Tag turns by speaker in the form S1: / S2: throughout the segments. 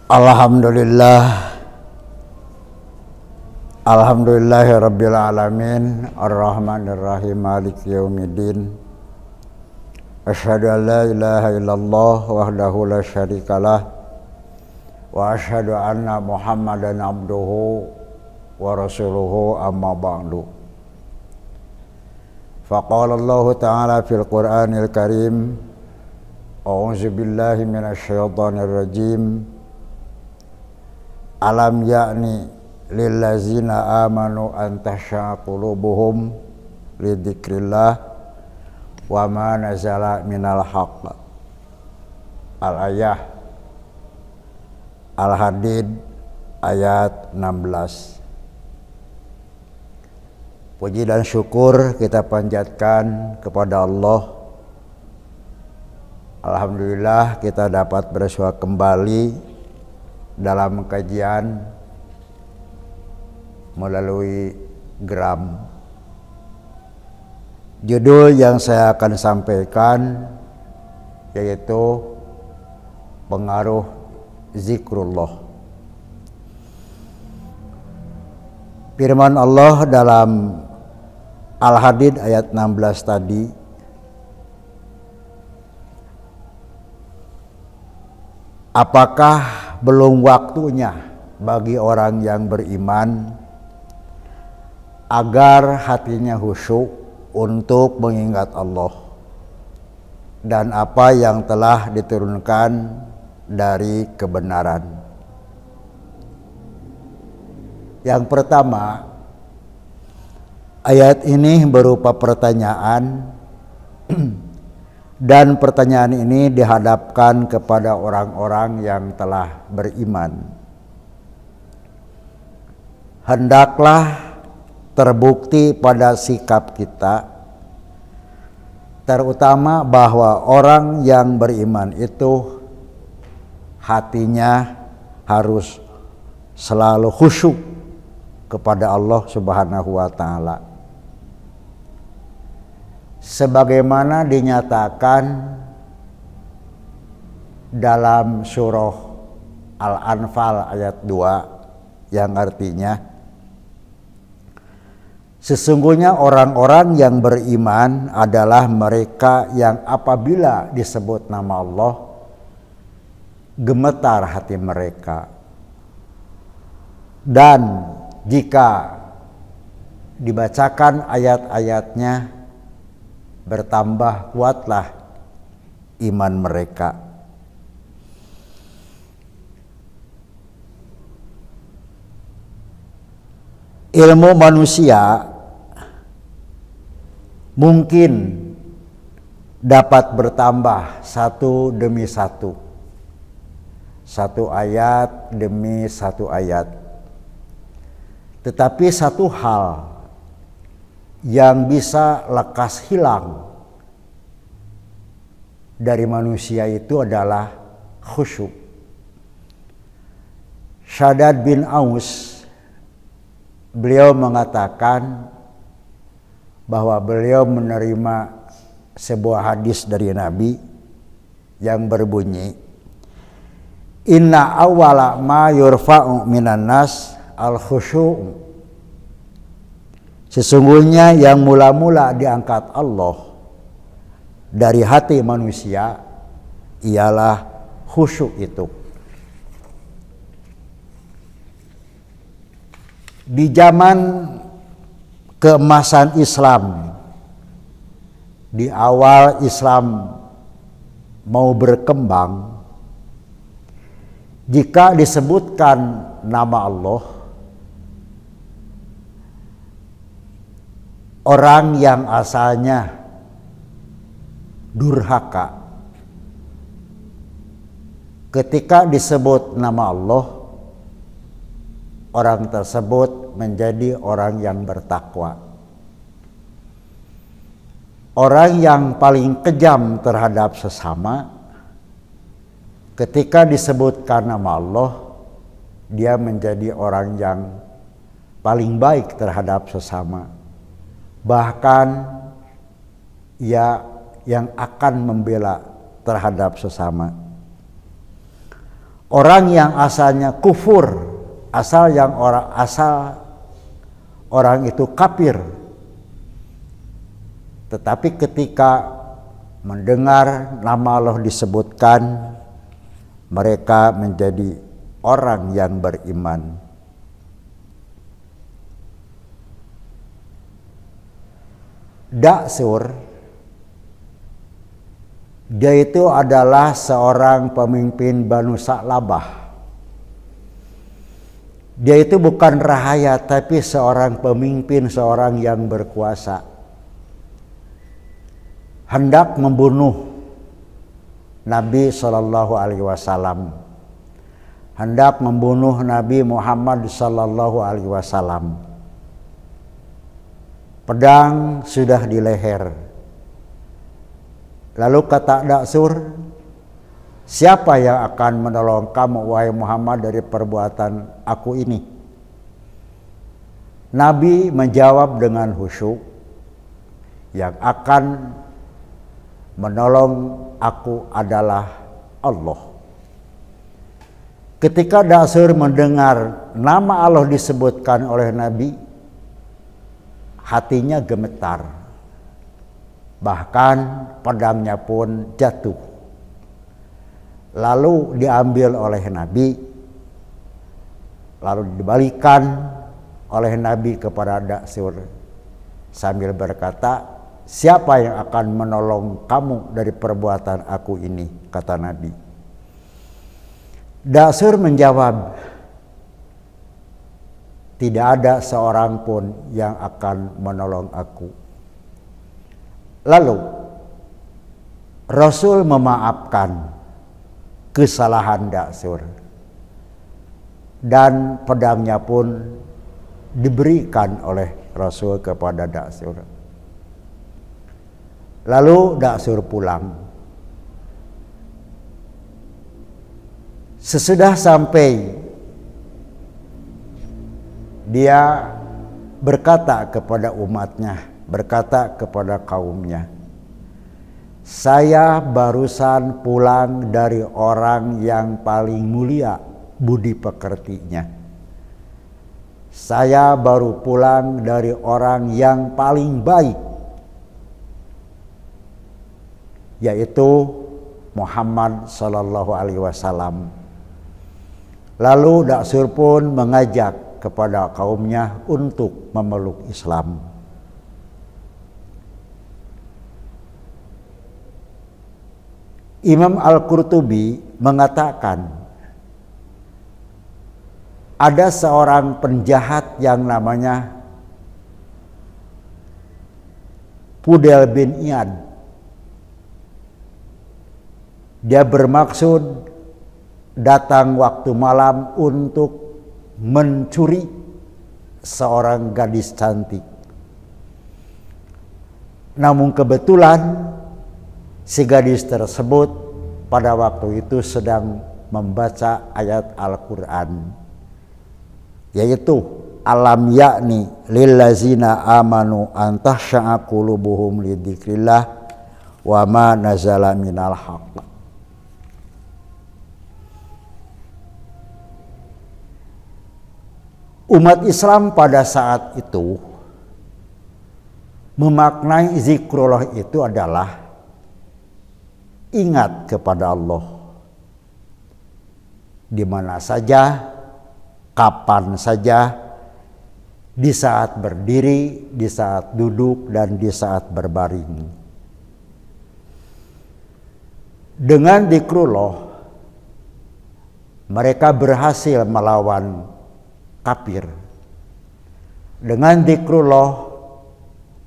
S1: Alhamdulillah, Alhamdulillahirabbil alamin, arrahmanirrahim, maliki yaumiddin. Asyhadu an la ilaha illallah wahdahu la syarikalah wa asyhadu anna Muhammadan abduhu wa rasuluhu, amma ba'du. Faqala Allah ta'ala fil Qur'anil Karim, a'udzu billahi minasyaitonir rajim. Alam ya'ni lillazina amanu an tahsya'a qulubuhum lidzikrillah wa ma nazala minal haqq. Al-ayah Al-Hadid ayat 16. Puji dan syukur kita panjatkan kepada Allah. Alhamdulillah kita dapat bersua kembali dalam kajian melalui Gram. Judul yang saya akan sampaikan yaitu pengaruh zikrullah. Firman Allah dalam Al-Hadid ayat 16 tadi, apakah belum waktunya bagi orang yang beriman agar hatinya khusyuk untuk mengingat Allah dan apa yang telah diturunkan dari kebenaran. Yang pertama, ayat ini berupa pertanyaan dan pertanyaan ini dihadapkan kepada orang-orang yang telah beriman. Hendaklah terbukti pada sikap kita, terutama bahwa orang yang beriman itu hatinya harus selalu khusyuk kepada Allah Subhanahu wa ta'ala, sebagaimana dinyatakan dalam surah Al-Anfal ayat 2 yang artinya, sesungguhnya orang-orang yang beriman adalah mereka yang apabila disebut nama Allah gemetar hati mereka, dan jika dibacakan ayat-ayatnya bertambah kuatlah iman mereka. Ilmu manusia mungkin dapat bertambah satu demi satu, satu ayat demi satu ayat. Tetapi satu hal yang bisa lekas hilang dari manusia itu adalah khusyuk. Shaddad bin Aus, beliau mengatakan bahwa beliau menerima sebuah hadis dari Nabi yang berbunyi, inna awwala ma yurfa'u minan nas al-khusyuk. Sesungguhnya yang mula-mula diangkat Allah dari hati manusia ialah khusyuk itu. Di zaman keemasan Islam, di awal Islam mau berkembang, jika disebutkan nama Allah, orang yang asalnya durhaka, ketika disebut nama Allah, orang tersebut menjadi orang yang bertakwa. Orang yang paling kejam terhadap sesama, ketika disebutkan nama Allah, dia menjadi orang yang paling baik terhadap sesama. Bahkan ia yang akan membela terhadap sesama. Orang yang asalnya kufur, asal orang itu kafir, tetapi ketika mendengar nama Allah disebutkan, mereka menjadi orang yang beriman. Da'sur, dia itu adalah seorang pemimpin Banu Sa'labah. Dia itu bukan rahaya, tapi seorang pemimpin, seorang yang berkuasa. Hendak membunuh Nabi Shallallahu Alaihi Wasallam, hendak membunuh Nabi Muhammad Shallallahu Alaihi Wasallam. Pedang sudah di leher. Lalu kata Da'sur, siapa yang akan menolong kamu wahai Muhammad dari perbuatan aku ini? Nabi menjawab dengan khusyuk, yang akan menolong aku adalah Allah. Ketika Da'sur mendengar nama Allah disebutkan oleh Nabi, hatinya gemetar. Bahkan pedangnya pun jatuh. Lalu diambil oleh Nabi, lalu dibalikan oleh Nabi kepada Da'sur sambil berkata, siapa yang akan menolong kamu dari perbuatan aku ini? Kata Nabi. Da'sur menjawab, tidak ada seorang pun yang akan menolong aku. Lalu Rasul memaafkan kesalahan Da'sur, dan pedangnya pun diberikan oleh Rasul kepada Da'sur. Lalu Da'sur pulang. Sesudah sampai, dia berkata kepada umatnya, berkata kepada kaumnya, saya barusan pulang dari orang yang paling mulia budi pekertinya. Saya baru pulang dari orang yang paling baik, yaitu Muhammad Sallallahu Alaihi Wasallam. Lalu Da'sur pun mengajak kepada kaumnya untuk memeluk Islam. Imam Al-Qurtubi mengatakan, ada seorang penjahat yang namanya Fudel bin Iyad. Dia bermaksud datang waktu malam untuk mencuri seorang gadis cantik. Namun kebetulan si gadis tersebut pada waktu itu sedang membaca ayat Al-Quran, yaitu alam yakni lillazina amanu an tahsya'a qulubuhum lidzikrillah wa ma nazala minal haqq. Umat Islam pada saat itu memaknai zikrullah itu adalah ingat kepada Allah di mana saja, kapan saja, di saat berdiri, di saat duduk, dan di saat berbaring. Dengan zikrullah mereka berhasil melawan kafir. Dengan zikrullah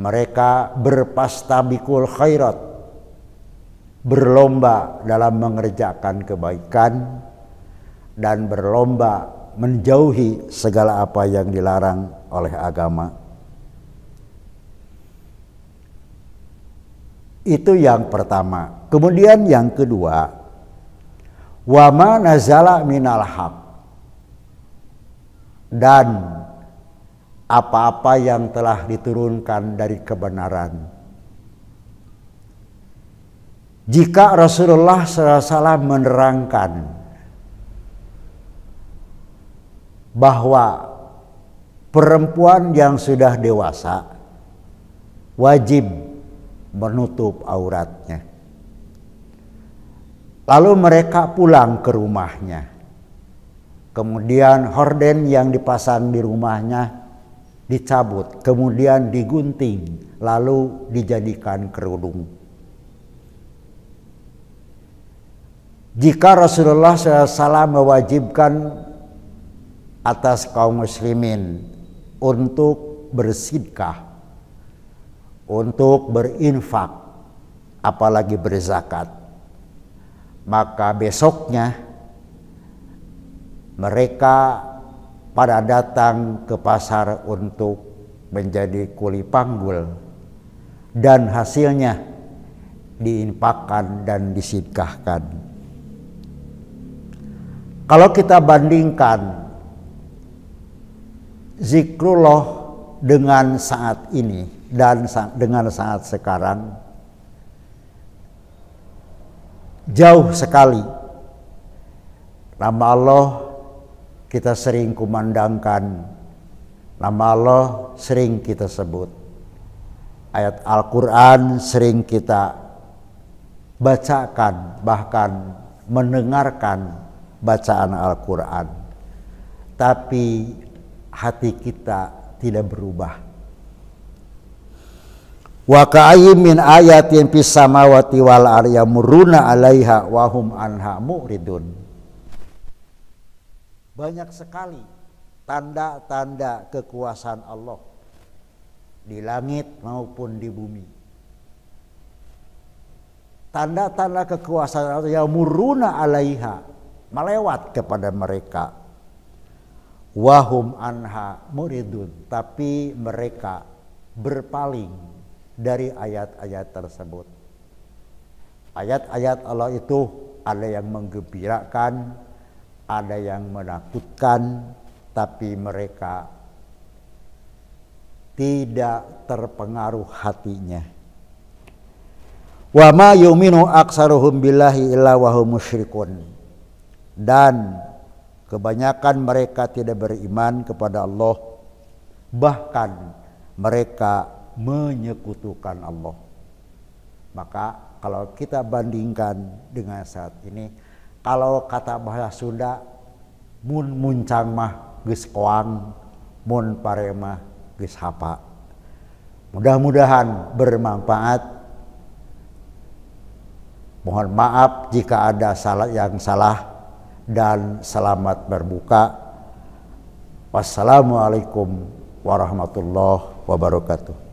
S1: mereka berpastabikul khairat, berlomba dalam mengerjakan kebaikan dan berlomba menjauhi segala apa yang dilarang oleh agama. Itu yang pertama. Kemudian yang kedua, wa ma nazala minal haq, dan apa-apa yang telah diturunkan dari kebenaran. Jika Rasulullah SAW menerangkan bahwa perempuan yang sudah dewasa wajib menutup auratnya. Lalu mereka pulang ke rumahnya. Kemudian horden yang dipasang di rumahnya dicabut, kemudian digunting, lalu dijadikan kerudung. Jika Rasulullah SAW mewajibkan atas kaum muslimin untuk bersedekah, untuk berinfak, apalagi berzakat, maka besoknya mereka pada datang ke pasar untuk menjadi kuli panggul dan hasilnya diinfakkan dan disedekahkan. Kalau kita bandingkan zikrullah dengan saat ini dan dengan saat sekarang, jauh sekali. Nama Allah kita sering kumandangkan, nama Allah sering kita sebut, ayat Al-Quran sering kita bacakan, bahkan mendengarkan bacaan Al-Quran, tapi hati kita tidak berubah. Wa ka'ayyin min ayatin fis samawati wal ardi yamurruna 'alaiha wa hum anha mu'ridun. Banyak sekali tanda-tanda kekuasaan Allah di langit maupun di bumi. Tanda-tanda kekuasaan Allah yamurruna 'alaiha, melewat kepada mereka. Wa hum anha mu'ridun, tapi mereka berpaling dari ayat-ayat tersebut. Ayat-ayat Allah itu ada yang menggembirakan, ada yang menakutkan, tapi mereka tidak terpengaruh hatinya. Wa ma yu'minu aksaruhum billahi illa wa hum musyrikun. Dan kebanyakan mereka tidak beriman kepada Allah, bahkan mereka menyekutukan Allah. Maka kalau kita bandingkan dengan saat ini, kalau kata bahasa Sunda, mun muncang mah geus koang, mun pare mah geus hapa. Mudah-mudahan bermanfaat. Mohon maaf jika ada yang salah, dan selamat berbuka. Wassalamualaikum warahmatullahi wabarakatuh.